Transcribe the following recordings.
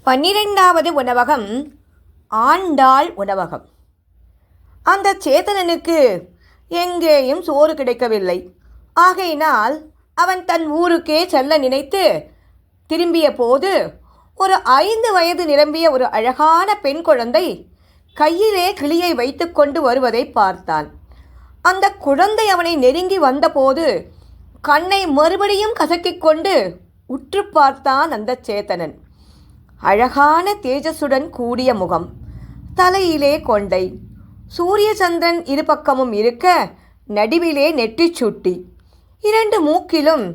12வது உணவகம் ஆண்டாள் உணவகம். அந்த சேத்தனனுக்கு எங்கேயும் சோறு கிடைக்கவில்லை. ஆகையினால் அவன் தன் ஊருக்கே செல்ல நினைத்து திரும்பிய போது ஒரு 5 வயது நிரம்பிய ஒரு அழகான பெண் குழந்தை கையிலே கிளியை வைத்து கொண்டு வருவதை பார்த்தான். அந்த குழந்தை அவனை நெருங்கி வந்தபோது கண்ணை மறுபடியும் கசக்கிக் கொண்டு உற்று பார்த்தான் அந்த சேத்தனன். அழகான தேஜஸுடன் கூடிய முகம், தலையிலே கொண்டை, சூரிய சந்திரன் இரு பக்கமும் இருக்க நடுவிலே நெற்றிச் சுட்டி, 2 மூக்கிலும்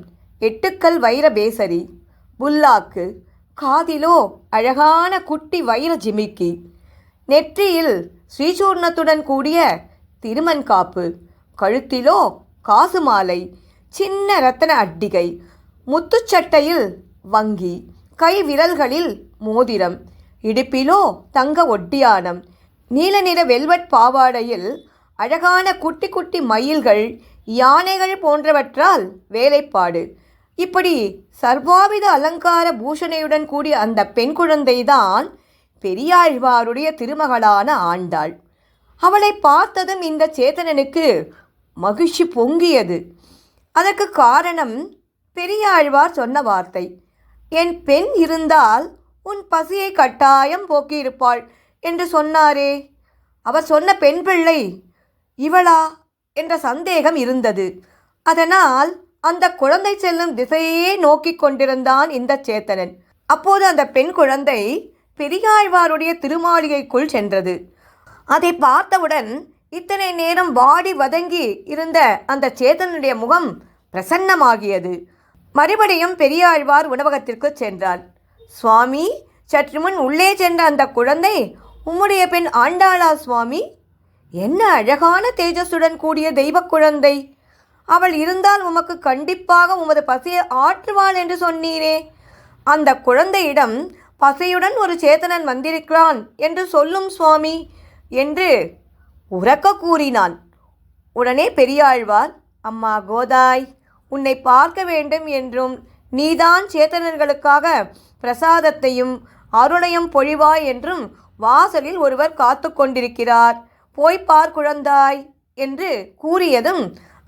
8 வைர பேசரி, புல்லாக்கு, காதிலோ அழகான குட்டி வைர ஜிமிக்கி, நெற்றியில் ஸ்ரீசூர்ணத்துடன் கூடிய திருமண் காப்பு, கழுத்திலோ காசு மாலை, சின்ன ரத்தன அட்டிகை, முத்துச்சட்டையில் வங்கி, கை விரல்களில் மோதிரம், இடுப்பிலோ தங்க ஒட்டியானம், நீல நிற வெல்வெட் பாவாடையில் அழகான குட்டி குட்டி மயில்கள், யானைகள் போன்றவற்றால் வேலைப்பாடு. இப்படி சர்வாவித அலங்கார பூஷணையுடன் கூடிய அந்த பெண் குழந்தைதான் பெரியாழ்வாருடைய திருமகளான ஆண்டாள். அவளை பார்த்ததும் இந்த சேத்தனனுக்கு மகிழ்ச்சி பொங்கியது. அதற்கு காரணம் பெரியாழ்வார் சொன்ன வார்த்தை, என் பெண் இருந்தால் உன் பசியை கட்டாயம் போக்கியிருப்பாள் என்று சொன்னாரே. அவர் சொன்ன பெண் பிள்ளை இவளா என்ற சந்தேகம் இருந்தது. அதனால் அந்த குழந்தை செல்லும் திசையே நோக்கி கொண்டிருந்தான் இந்த சேத்தனன். அப்போது அந்த பெண் குழந்தை பெரியாழ்வாருடைய திருமாளிகைக்குள் சென்றது. அதை பார்த்தவுடன் இத்தனை நேரம் வாடி வதங்கி இருந்த அந்த சேத்தனுடைய முகம் பிரசன்னமாகியது. மறுபடியும் பெரியாழ்வார் உணவகத்திற்கு சென்றார். சுவாமி, சற்று முன் உள்ளே சென்ற அந்த குழந்தை உம்முடைய பெண் ஆண்டாளா சுவாமி? என்ன அழகான தேஜஸுடன் கூடிய தெய்வ குழந்தை! அவள் இருந்தால் உமக்கு கண்டிப்பாக உமது பசியை ஆற்றுவாள் என்று சொன்னீரே. அந்த குழந்தையிடம் பசியுடன் ஒரு சேத்தனன் வந்திருக்கிறான் என்று சொல்லும் சுவாமி என்று உரக்க கூறினான். உடனே பெரியாழ்வார், அம்மா கோதாய், உன்னை பார்க்க வேண்டும் என்றும் நீதான் சேத்தனர்களுக்காக பிரசாதத்தையும் அருளையும் பொழிவாய் என்றும் வாசலில் ஒருவர் காத்து கொண்டிருக்கிறார், போய் பார் குழந்தாய் என்று கூறியதும்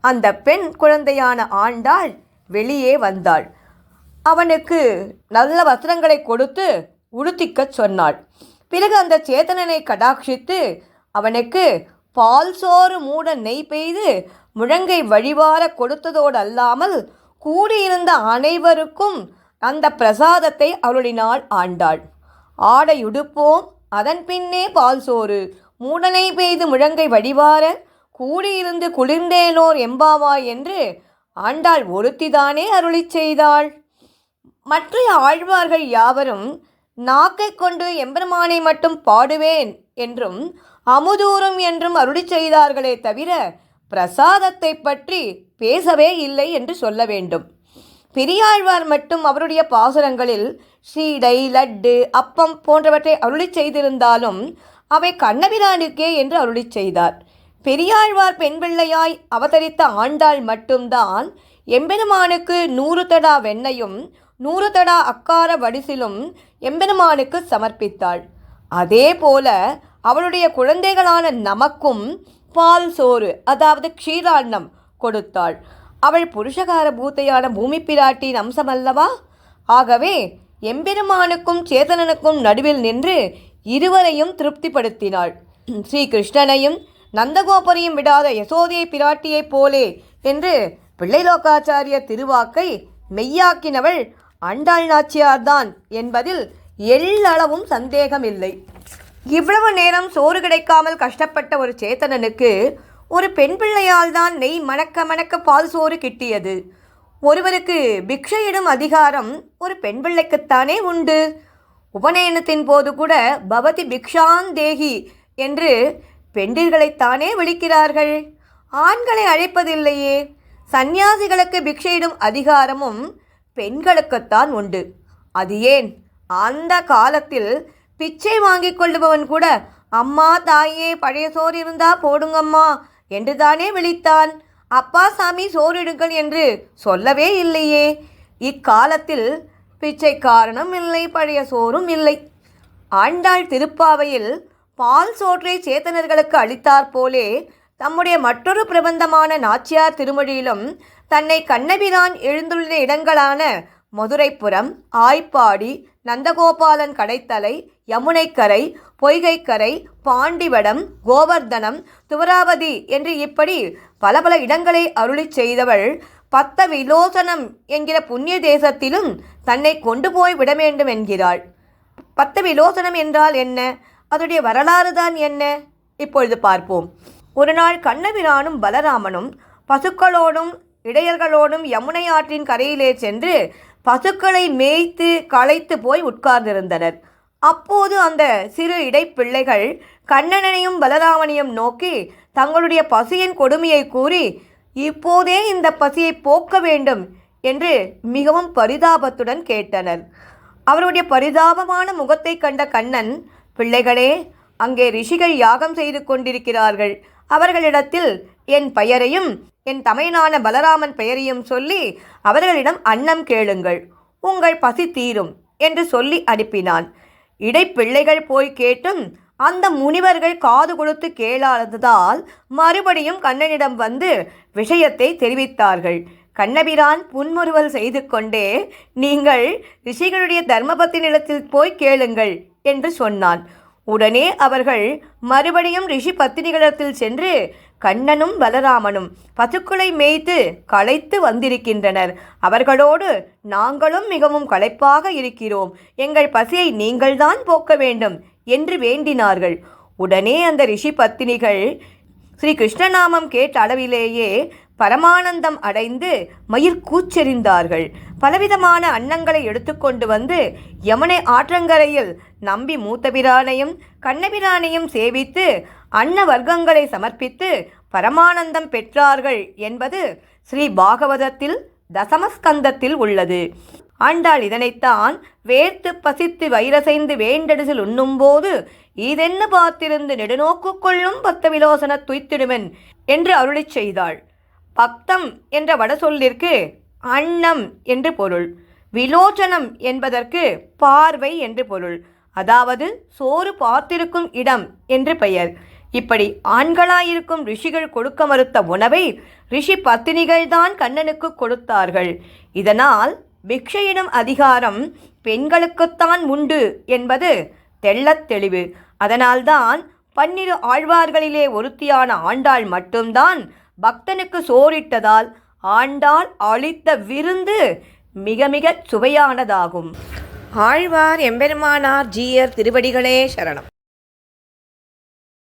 அந்த பெண் குழந்தையான ஆண்டாள் வெளியே வந்தாள். அவனுக்கு நல்ல வஸ்திரங்களை கொடுத்து உடுத்திக்கச் சொன்னாள். பிறகு அந்த சேத்தனனை கடாட்சித்து அவனுக்கு பால் சோறு மூட நெய் பெய்து முழங்கை வழிவார கொடுத்ததோடு அல்லாமல் கூடியிருந்த அனைவருக்கும் அந்த பிரசாதத்தை அருளினாள் ஆண்டாள். ஆடை உடுப்போம், அதன் பின்னே பால் சோறு மூடனை பெய்து முழங்கை வழிவார கூடியிருந்து குளிர்ந்தேலோர் எம்பாவாய் என்று ஆண்டாள் ஒருத்திதானே அருளி செய்தாள். மற்ற ஆழ்வார்கள் யாவரும் நாக்கை கொண்டு எம்பெருமானை மட்டும் பாடுவேன் என்றும் அமுதூரும் என்றும் அருளி செய்தார்களே தவிர பிரசாதத்தை பற்றி பேசவே இல்லை என்று சொல்ல வேண்டும். பெரியாழ்வார் மட்டும் அவருடைய பாசுரங்களில் சீடை, லட்டு, அப்பம் போன்றவற்றை அருளி செய்திருந்தாலும் அவை கண்ணபிரானுக்கே என்று அருளி செய்தார். பெரியாழ்வார் பெண் பிள்ளையாய் அவதரித்த ஆண்டாள் மட்டும்தான் எம்பெருமானுக்கு 100 தடா வெண்ணையும் 100 தடா அக்கார வடிசிலும் எம்பெருமானுக்கு சமர்ப்பித்தாள். அதே போல அவளுடைய குழந்தைகளான நமக்கும் பால் சோறு, அதாவது க்ஷீராண்ணம் கொடுத்தாள். அவள் புருஷகார பூத்தையான பூமி பிராட்டியின் அம்சமல்லவா? ஆகவே எம்பெருமானுக்கும் சேதனனுக்கும் நடுவில் நின்று இருவரையும் திருப்திப்படுத்தினாள். ஸ்ரீகிருஷ்ணனையும் நந்தகோபரையும் விடாத யசோதையை பிராட்டியைப் போலே என்று பிள்ளைலோகாச்சாரிய திருவாக்கை மெய்யாக்கினவள் ஆண்டாள் நாச்சியார்தான் என்பதில் எள்ளளவும் சந்தேகமில்லை. இவ்வளவு நேரம் சோறு கிடைக்காமல் கஷ்டப்பட்ட ஒரு சேத்தனனுக்கு ஒரு பெண் பிள்ளையால் தான் நெய் மணக்க மணக்க பால் சோறு கிட்டியது. ஒருவருக்கு பிக்ஷையிடும் அதிகாரம் ஒரு பெண் பிள்ளைக்குத்தானே உண்டு. உபநயனத்தின் போது கூட பவதி பிக்ஷான் தேகி என்று பெண்டிர்களைத்தானே விழிக்கிறார்கள், ஆண்களை அழைப்பதில்லையே. சந்நியாசிகளுக்கு பிக்ஷையிடும் அதிகாரமும் பெண்களுக்குத்தான் உண்டு. அது ஏன் அந்த காலத்தில் பிச்சை வாங்கிக் கொள்ளுபவன் கூட அம்மா தாயே பழைய சோறு இருந்தா போடுங்கம்மா என்று தானே விழித்தான். அப்பா சாமி சோறிடுங்கள் என்று சொல்லவே இல்லையே. இக்காலத்தில் பிச்சைக்காரனும் இல்லை, பழைய சோறும் இல்லை. ஆண்டாள் திருப்பாவையில் பால் சோற்றை சேத்தனர்களுக்கு அளித்தாற்போலே தம்முடைய மற்றொரு பிரபந்தமான நாச்சியார் திருமொழியிலும் தன்னை கண்ணபிரான் எழுந்துள்ள இடங்களான மதுரைப்புறம், ஆய்ப்பாடி, நந்தகோபாலன் கடைத்தலை, யமுனைக்கரை, பொய்கைக்கரை, பாண்டிவடம், கோவர்தனம், துவராவதி என்று இப்படி பல பல இடங்களை அருளிச் செய்தவள் பத்த விலோசனம் என்கிற புண்ணிய தேசத்திலும் தன்னை கொண்டு போய் விட வேண்டும் என்கிறாள். பத்த விலோசனம் என்றால் என்ன? அதனுடைய வரலாறு தான் என்ன? இப்பொழுது பார்ப்போம். ஒரு நாள் கண்ணபிரானும் பலராமனும் பசுக்களோடும் இடையர்களோடும் யமுனை ஆற்றின் கரையிலே சென்று பசுக்களை மேய்த்து களைத்து போய் உட்கார்ந்திருந்தனர். அப்போது அந்த சிறு இடைப்பிள்ளைகள் கண்ணனையும் பலராமனையும் நோக்கி தங்களுடைய பசியின் கொடுமையை கூறி இப்போதே இந்த பசியை போக்க வேண்டும் என்று மிகவும் பரிதாபத்துடன் கேட்டனர். அவருடைய பரிதாபமான முகத்தை கண்ட கண்ணன், பிள்ளைகளே, அங்கே ரிஷிகள் யாகம் செய்து கொண்டிருக்கிறார்கள். அவர்களிடத்தில் என் பெயரையும் என் தமையனான பலராமன் பெயரையும் சொல்லி அவர்களிடம் அன்னம் கேளுங்கள், உங்கள் பசி தீரும் என்று சொல்லி அனுப்பினான். இடைப்பிள்ளைகள் போய் கேட்டும் அந்த முனிவர்கள் காது கொடுத்து கேளாததால் மறுபடியும் கண்ணனிடம் வந்து விஷயத்தை தெரிவித்தார்கள். கண்ணபிரான் புன்முறுவல் செய்து கொண்டே, நீங்கள் ரிஷிகளுடைய தர்மபத்தினிடத்தில் போய் கேளுங்கள் என்று சொன்னான். உடனே அவர்கள் மறுபடியும் ரிஷி பத்தினிகளிடத்தில் சென்று கண்ணனும் பலராமனும் பசுக்களை மேய்த்து களைத்து வந்திருக்கின்றனர். அவர்களோடு நாங்களும் மிகவும் களைப்பாக இருக்கிறோம். எங்கள் பசியை நீங்கள்தான் போக்க வேண்டும் என்று வேண்டினார்கள். உடனே அந்த ரிஷி பத்தினிகள் ஸ்ரீ கிருஷ்ணநாமம் கேட்ட அளவிலேயே பரமானந்தம் அடைந்து மயிர் கூச்செறிந்தார்கள். பலவிதமான அன்னங்களை எடுத்துக்கொண்டு வந்து யமுனை ஆற்றங்கரையில் நம்பி மூத்தபிரானையும் கண்ணபிரானையும் சேவித்து அன்ன வர்க்கங்களை சமர்ப்பித்து பரமானந்தம் பெற்றார்கள் என்பது ஸ்ரீ பாகவதத்தில் தசமஸ்கந்தத்தில் உள்ளது. ஆண்டாள் இதனைத்தான் வேர்த்து பசித்து வைரசைந்து வேண்டடிசில் உண்ணும்போது இதென்ன பார்த்திருந்து நெடுநோக்கு கொள்ளும் பத்த விலோசன துய்த்திடுமென் என்று அருளிச் செய்தாள். பக்தம் என்ற வடசொல்லிற்கு அன்னம் என்று பொருள், விலோச்சனம் என்பதற்கு பார்வை என்று பொருள், அதாவது சோறு பார்த்திருக்கும் இடம் என்று பெயர். இப்படி ஆண்களாயிருக்கும் ரிஷிகள் கொடுக்க மறுத்த உணவை ரிஷி பத்தினிகள்தான் கண்ணனுக்கு கொடுத்தார்கள். இதனால் பிக்ஷையிடும் அதிகாரம் பெண்களுக்குத்தான் உண்டு என்பது தெள்ளத் தெளிவு. அதனால்தான் 12 ஆழ்வார்களிலே ஒருத்தியான ஆண்டாள் மட்டும்தான் பக்தனுக்கு சோறிட்டதால் ஆண்டாள் அளித்த விருந்து மிக மிக சுவையானதாகும். ஆழ்வார் எம்பெருமானார் ஜீயர் திருவடிகளே சரணம்.